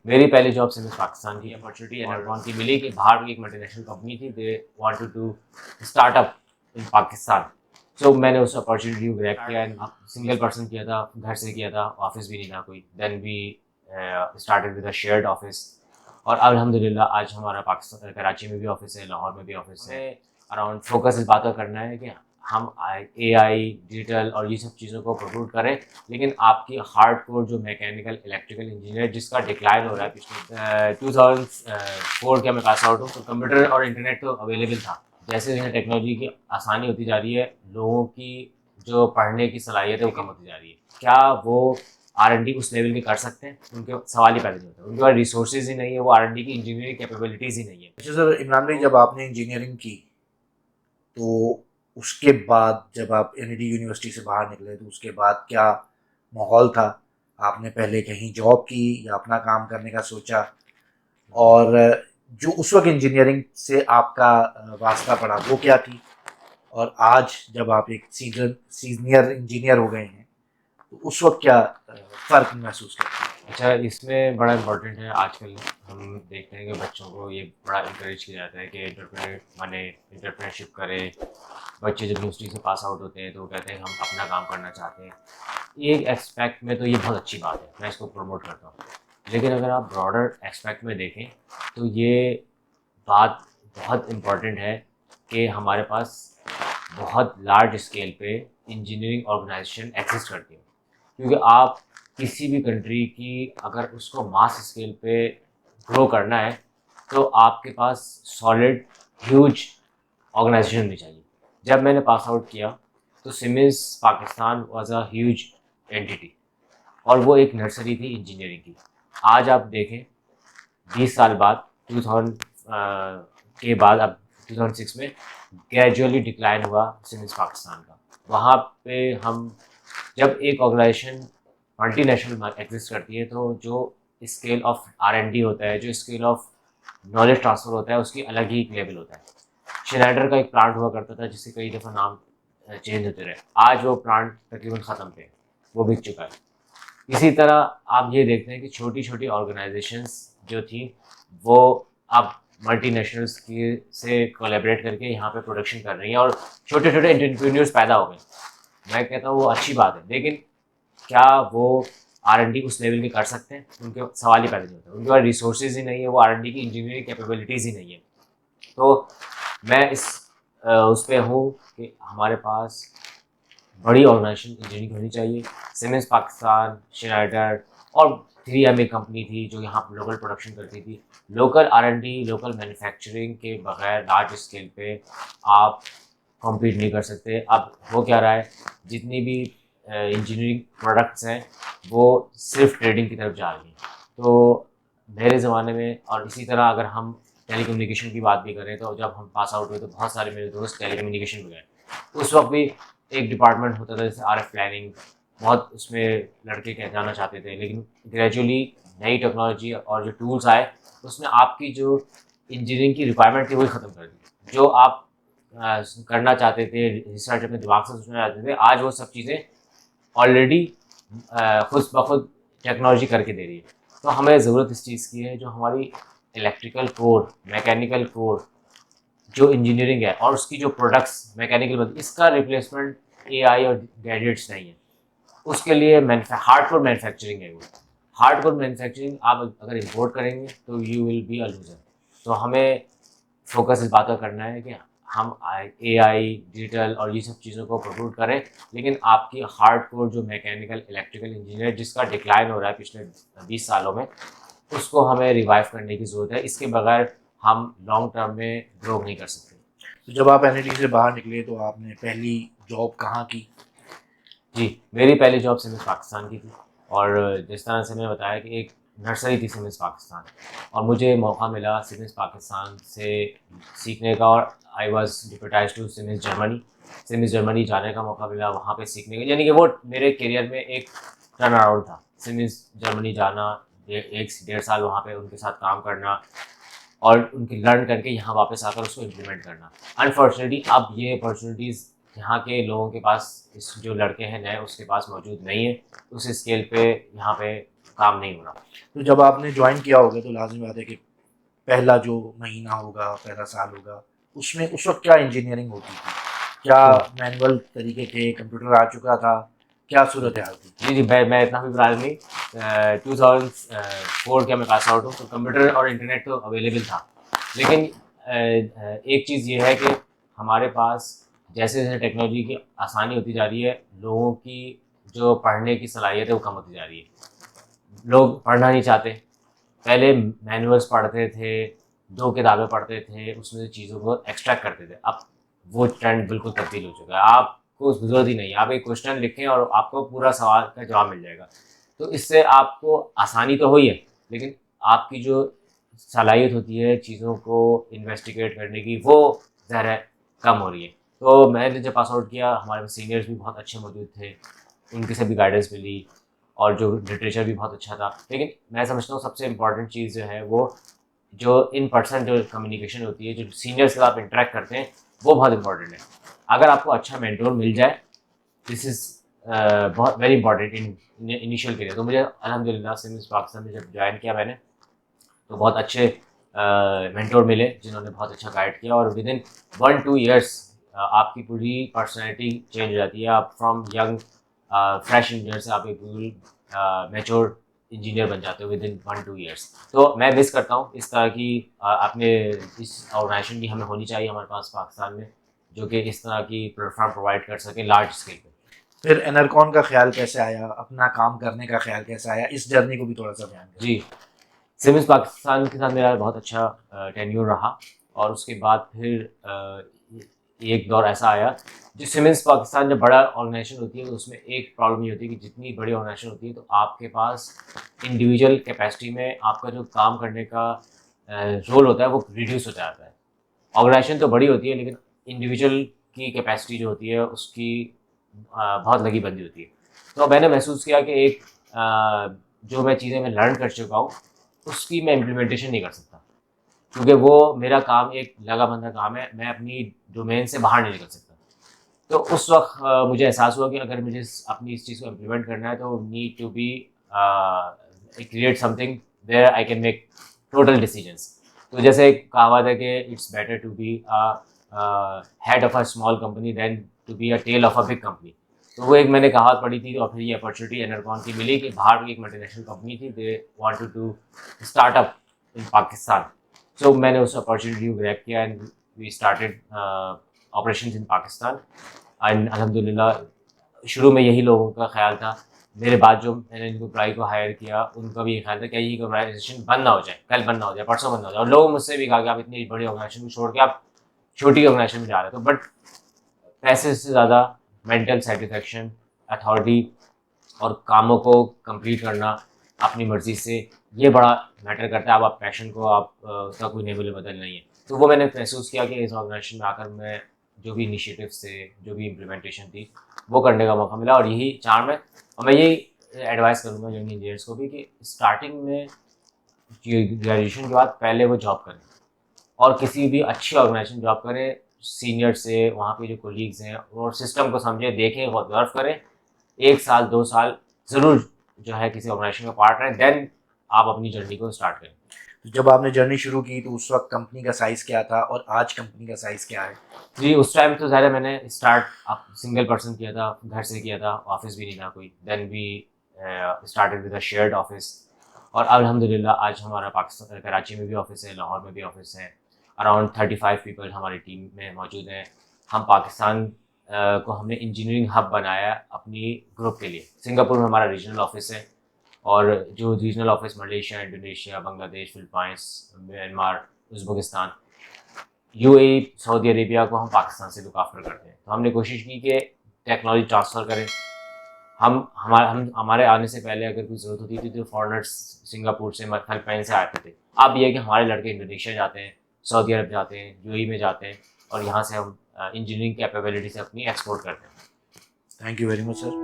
मेरी पहली job civil Pakistan की अपॉर्चुनिटी एनरकॉन की मिली कि बाहर की एक मल्टीनेशनल कंपनी थी, they wanted to startup in Pakistan. So मैंने उस अपॉर्चुनिटी को ग्रैब किया एंड सिंगल पर्सन किया था, घर से किया था, ऑफिस भी नहीं था कोई। Then we started with a shared office और अल्हम्दुलिल्लाह आज हमारा पाकिस्तान कराची में भी ऑफिस है, लाहौर में भी ऑफिस है। अराउंड फोकस इस बात का करना है कि हम AI डिजिटल और ये सब चीज़ों को प्रमोट करें, लेकिन आपकी हार्ड कोर जो मैकेनिकल इलेक्ट्रिकल इंजीनियर जिसका डिक्लाइन हो रहा है पिछले 2004 के मैं पास आउट हूँ, तो कंप्यूटर और इंटरनेट तो अवेलेबल था। जैसे जैसे टेक्नोलॉजी की आसानी होती जा रही है, लोगों की जो पढ़ने की सलाहियत है वो कम होती जा रही है। क्या वो R&D उस लेवल की कर सकते हैं? उनके सवाल ही पैदा नहीं होता। उनके पास रिसोर्सेज ही नहीं है, वो R&D की इंजीनियरिंग कैपेबिलिटीज़ ही नहीं है। अच्छा सर, इमरान भाई, जब आपने इंजीनियरिंग की तो उसके बाद जब आप एनईडी यूनिवर्सिटी से बाहर निकले तो उसके बाद क्या माहौल था? आपने पहले कहीं जॉब की या अपना काम करने का सोचा? और जो उस वक्त इंजीनियरिंग से आपका वास्ता पड़ा वो क्या थी? और आज जब आप एक सीनियर इंजीनियर हो गए हैं तो उस वक्त क्या फ़र्क महसूस करते हैं? अच्छा, इसमें बड़ा इम्पोर्टेंट है। आजकल हम देखते हैं कि बच्चों को ये बड़ा इंकरेज किया जाता है कि एंटरप्रेन्योर माने एंटरप्रेन्योरशिप करें। बच्चे जब यूनिवर्सिटी से पास आउट होते हैं तो वो कहते हैं हम अपना काम करना चाहते हैं। एक एस्पेक्ट में तो ये बहुत अच्छी बात है, मैं इसको प्रमोट करता हूँ। लेकिन अगर आप ब्रॉडर एस्पेक्ट में देखें तो ये बात बहुत इम्पोर्टेंट है कि हमारे पास बहुत लार्ज स्केल पे इंजीनियरिंग ऑर्गेनाइजेशन एग्जिस्ट करती है। क्योंकि आप किसी भी कंट्री की अगर उसको मास स्केल पे ग्रो करना है तो आपके पास सॉलिड ह्यूज ऑर्गेनाइजेशन होनी चाहिए। जब मैंने पास आउट किया तो Siemens Pakistan was a huge entity और वो एक नर्सरी थी इंजीनियरिंग की। आज आप देखें 20 साल बाद 2000 के बाद अब 2006 में ग्रेजुअली डिक्लाइन हुआ सिविल्स पाकिस्तान का। वहाँ पे हम जब एक ऑर्गेनाइजेशन मल्टीनेशनल एग्जिस्ट करती है तो जो स्केल ऑफ R&D होता है, जो स्केल ऑफ नॉलेज ट्रांसफ़र होता है, उसकी अलग ही एक लेवल होता है। श्नाइडर का एक प्लांट हुआ करता था जिससे कई दफ़ा नाम चेंज होते रहे। आज वो प्लांट तकरीबन ख़त्म पे है, वो बिक चुका है। इसी तरह आप ये देखते हैं कि छोटी छोटी ऑर्गेनाइजेशंस जो थी वो अब मल्टीनेशनल्स की से कोलैबोरेट करके यहाँ पे प्रोडक्शन कर रही हैं और छोटे छोटे एंटरप्रेन्योर्स पैदा हो गए। मैं कहता हूँ वो अच्छी बात है, लेकिन क्या वो R&D उस लेवल की कर सकते हैं? उनके सवाल ही पैदा नहीं होता। उनके पास रिसोर्सेज ही नहीं है, वो R&D की इंजीनियरिंग कैपेबिलिटीज़ ही नहीं है। तो मैं इस उस पे हूँ कि हमारे पास बड़ी ऑर्गेनाइजेशन इंजीनियरिंग होनी चाहिए। सिमेंस पाकिस्तान, श्नाइडर और 3M एक कंपनी थी जो यहाँ लोकल प्रोडक्शन करती थी। लोकल R&D, लोकल मैन्युफैक्चरिंग के बगैर लार्ज स्केल पे आप कॉम्पीट नहीं कर सकते। अब हो क्या रहा है, जितनी भी इंजीनियरिंग प्रोडक्ट्स हैं वो सिर्फ ट्रेडिंग की तरफ जा रही हैं। तो मेरे ज़माने में और इसी तरह अगर हम टेलीकम्युनिकेशन की बात भी करें तो जब हम पास आउट हुए तो बहुत सारे मेरे दोस्त टेलीकम्युनिकेशन में गए। उस वक्त भी एक डिपार्टमेंट होता था जैसे RF प्लानिंग, बहुत उसमें लड़के कह जाना चाहते थे, लेकिन ग्रेजुअली नई टेक्नोलॉजी और जो टूल्स आए उसने आपकी जो इंजीनियरिंग की रिक्वायरमेंट थी वही ख़त्म कर दी। जो आप करना चाहते थे, रिसर्च अपने दिमाग से सोचना चाहते थे, आज वो सब चीज़ें ऑलरेडी खुद ब खुद टेक्नोलॉजी करके दे रही है। तो हमें ज़रूरत इस चीज़ की है, जो हमारी इलेक्ट्रिकल कोर, मैकेनिकल कोर, जो इंजीनियरिंग है और उसकी जो प्रोडक्ट्स मैकेनिकल, इसका रिप्लेसमेंट AI और गैजेट्स नहीं है। उसके लिए हार्डकोर मैन्युफैक्चरिंग है वो। हार्डकोर मैन्युफैक्चरिंग आप अगर इम्पोर्ट करेंगे तो you will be a loser. तो हमें फोकस इस बात का करना है कि हम AI डिजिटल और ये सब चीज़ों को प्रमोट करें, लेकिन आपकी हार्डकोर जो मैकेनिकल इलेक्ट्रिकल इंजीनियर जिसका डिक्लाइन हो रहा है पिछले 20 सालों में, उसको हमें रिवाइव करने की ज़रूरत है। इसके बगैर हम लॉन्ग टर्म में ग्रो नहीं कर सकते। तो जब आप एनईडी से बाहर निकले तो आपने पहली जॉब कहाँ की? जी, मेरी पहली जॉब सिविल्स पाकिस्तान की थी और जिस तरह से मैंने बताया कि एक नर्सरी थी सिविल्स पाकिस्तान और मुझे मौका मिला सिविल्स पाकिस्तान से सीखने का और I was deputized to Siemens Germany. Siemens Germany जाने का मौका मिला, वहाँ पे सीखने का, यानी कि वो मेरे करियर में एक टर्न अराउंड था। सिविल्स जर्मनी जाना, 1 से 1.5 साल वहाँ पे उनके साथ काम करना और उनकी लर्न करके यहाँ वापस आकर उसको इम्प्लीमेंट करना। अनफॉर्चुनेटली अब ये अपॉर्चुनिटीज़ यहाँ के लोगों के पास, इस जो लड़के हैं नए उसके पास मौजूद नहीं है, उस स्केल पे यहाँ पे काम नहीं हो रहा। तो जब आपने ज्वाइन किया होगा तो लाजमी बात है कि पहला जो महीना होगा, पहला साल होगा, उसमें उस वक्त क्या इंजीनियरिंग होती थी? क्या तो मैनुअल तरीके थे, कंप्यूटर आ चुका था, क्या सूरत हाल थी? जी जी, मैं इतना भी पुराना नहीं, 2004 का मैं पास आउट हूँ, तो कंप्यूटर और इंटरनेट तो अवेलेबल था। लेकिन एक चीज़ ये है कि हमारे पास जैसे जैसे टेक्नोलॉजी की आसानी होती जा रही है, लोगों की जो पढ़ने की सलाहियत है वो कम होती जा रही है। लोग पढ़ना नहीं चाहते। पहले मैनुअल्स पढ़ते थे, 2 किताबें पढ़ते थे, उसमें से चीज़ों को एक्सट्रैक्ट करते थे। अब वो ट्रेंड बिल्कुल तब्दील हो चुका है। आपको ज़रूरत ही नहीं है, आप एक क्वेश्चन लिखें और आपको पूरा सवाल का जवाब मिल जाएगा। तो इससे आपको आसानी तो हुई है, लेकिन आपकी जो सलाहियत होती है चीज़ों को इन्वेस्टिगेट करने की, वो ज़रा कम हो रही है। तो मैंने जब पास आउट किया, हमारे सीनियर्स भी बहुत अच्छे मौजूद थे, उनकी से भी गाइडेंस मिली और जो लिटरेचर भी बहुत अच्छा था। लेकिन मैं समझता हूँ सबसे इम्पॉर्टेंट चीज़ जो है वो जो इन पर्सन जो कम्युनिकेशन होती है, जो सीनियर्स के साथ आप इंटरेक्ट करते हैं, वो बहुत इंपॉर्टेंट है। अगर आपको अच्छा मेंटोर मिल जाए, दिस इज़ बहुत वेरी इंपॉर्टेंट इन इनिशियल के लिए। तो मुझे अल्हम्दुलिल्लाह सिम्स पाकिस्तान में जब ज्वाइन किया मैंने, तो बहुत अच्छे मेंटोर मिले जिन्होंने बहुत अच्छा गाइड किया, और विद इन 1-2 ईयर्स आपकी पूरी पर्सनैलिटी चेंज हो जाती है। आप फ्रॉम यंग फ्रेश इंजीनियर से आप एक बिल्कुल मैच्योर इंजीनियर बन जाते हो विद इन 1-2 ईयर्स। तो मैं मिस करता हूँ इस तरह की अपने इस ऑर्गेनाइजेशन की हमें होनी चाहिए हमारे पास पाकिस्तान में, जो कि इस तरह की प्लेटफॉर्म प्रोवाइड कर सके लार्ज स्केल पे। फिर एनरकॉन का ख्याल कैसे आया, अपना काम करने का ख्याल कैसे आया, इस जर्नी को भी थोड़ा सा बयान करें। जी, सिविल्स पाकिस्तान के साथ मेरा बहुत अच्छा टेन्योर रहा, और उसके बाद फिर एक दौर ऐसा आया। जो सिविल्स पाकिस्तान जब बड़ा ऑर्गेनाइजेशन होती है तो उसमें एक प्रॉब्लम ये होती है कि जितनी बड़ी ऑर्गेनाइजेशन होती है तो आपके पास इंडिविजुअल कैपेसिटी में आपका जो काम करने का रोल होता है वो रिड्यूस हो जाता है। ऑर्गेनाइजेशन तो बड़ी होती है, लेकिन इंडिविजुअल की कैपेसिटी जो होती है उसकी बहुत लगी बंदी होती है। तो मैंने महसूस किया कि एक जो मैं चीज़ें मैं लर्न कर चुका हूँ उसकी मैं इम्प्लीमेंटेशन नहीं कर सकता, क्योंकि वो मेरा काम एक लगा बंधा काम है, मैं अपनी डोमेन से बाहर नहीं निकल सकता। तो उस वक्त मुझे एहसास हुआ कि अगर मुझे अपनी इस चीज़ को इम्प्लीमेंट करना है तो need to be create something where I can make total decisions. तो जैसे कहावत है कि it's better to be head of a small company than to be a tail of a big company. तो वो एक मैंने कहावत पढ़ी थी, और फिर ये अपॉर्चुनिटी एनरकॉन की मिली कि बाहर की एक मल्टीनेशनल कंपनी थी, they wanted to startup in Pakistan. So मैंने उस अपॉर्चुनिटी को ग्रैब किया and we started operations in Pakistan. And अल्हम्दुलिल्लाह शुरू में यही लोगों का ख्याल था। मेरे बाद जो मैंने इनको एम्प्लॉई को हायर किया उनका भी ये ख्याल था कि ये ऑर्गेनाइजेशन बंद ना हो जाए, कल बंद ना हो जाए, परसों बंद ना हो जाए। और लोग मुझसे भी कहा कि आप इतनी बड़ी ऑर्गेनाइजेशन को छोड़ के आप छोटी ऑर्गेनाइजेशन में जा रहे हो। तो बट पैसे से ज़्यादा मेंटल सेटिस्फेक्शन, अथॉरिटी और कामों को कंप्लीट करना अपनी मर्ज़ी से, ये बड़ा मैटर करता है। अब आप पैशन को आप उसका कोई नेबल बदल नहीं है। तो वो मैंने महसूस किया कि इस ऑर्गेनाइजेशन में आकर मैं जो भी इनिशिएटिव्स थे, जो भी इम्प्लीमेंटेशन थी, वो करने का मौका मिला, और यही चार्म है। और मैं यही एडवाइस करूँगा यंग इंजीनियर्स को भी कि स्टार्टिंग में ग्रेजुएशन के बाद पहले वो जॉब करें, और किसी भी अच्छी ऑर्गेनाइजेशन जॉब करें, सीनियर से, वहाँ पे जो कोलीग्स हैं, और सिस्टम को समझें, देखें, ऑब्जर्व करें। 1 साल 2 साल ज़रूर जो है किसी ऑर्गेनाइजेशन का पार्ट रहें, देन आप अपनी जर्नी को स्टार्ट करें। तो जब आपने जर्नी शुरू की तो उस वक्त कंपनी का साइज़ क्या था और आज कंपनी का साइज़ क्या है? जी, उस टाइम तो ज़्यादा मैंने स्टार्ट आप सिंगल पर्सन किया था, घर से किया था, ऑफ़िस भी नहीं था कोई। Then we started with a shared office, और अल्हम्दुलिल्लाह आज हमारा पाकिस्तान कराची में भी ऑफ़िस है, लाहौर में भी ऑफ़िस है। अराउंड 35 पीपल हमारी टीम में मौजूद हैं। हम पाकिस्तान को हमने इंजीनियरिंग हब बनाया है अपनी ग्रुप के लिए। सिंगापुर में हमारा रीजनल ऑफ़िस है, और जो regional office Malaysia, Indonesia, Bangladesh, Philippines, Myanmar, Uzbekistan, UAE, Saudi Arabia को हम पाकिस्तान से लुक आफ्टर करते हैं। तो हमने कोशिश की कि टेक्नोलॉजी ट्रांसफ़र करें। हम हमारे आने से पहले अगर कोई ज़रूरत होती थी तो फॉरेनर्स सिंगापुर से, फिलिपाइन से आते थे। अब ये है कि हमारे लड़के इंडोनेशिया जाते हैं, सऊदी अरब जाते हैं, यूएई में जाते हैं, और यहाँ से हम इंजीनियरिंग कैपेबिलिटी से अपनी एक्सपोर्ट करते हैं। Thank you very much sir.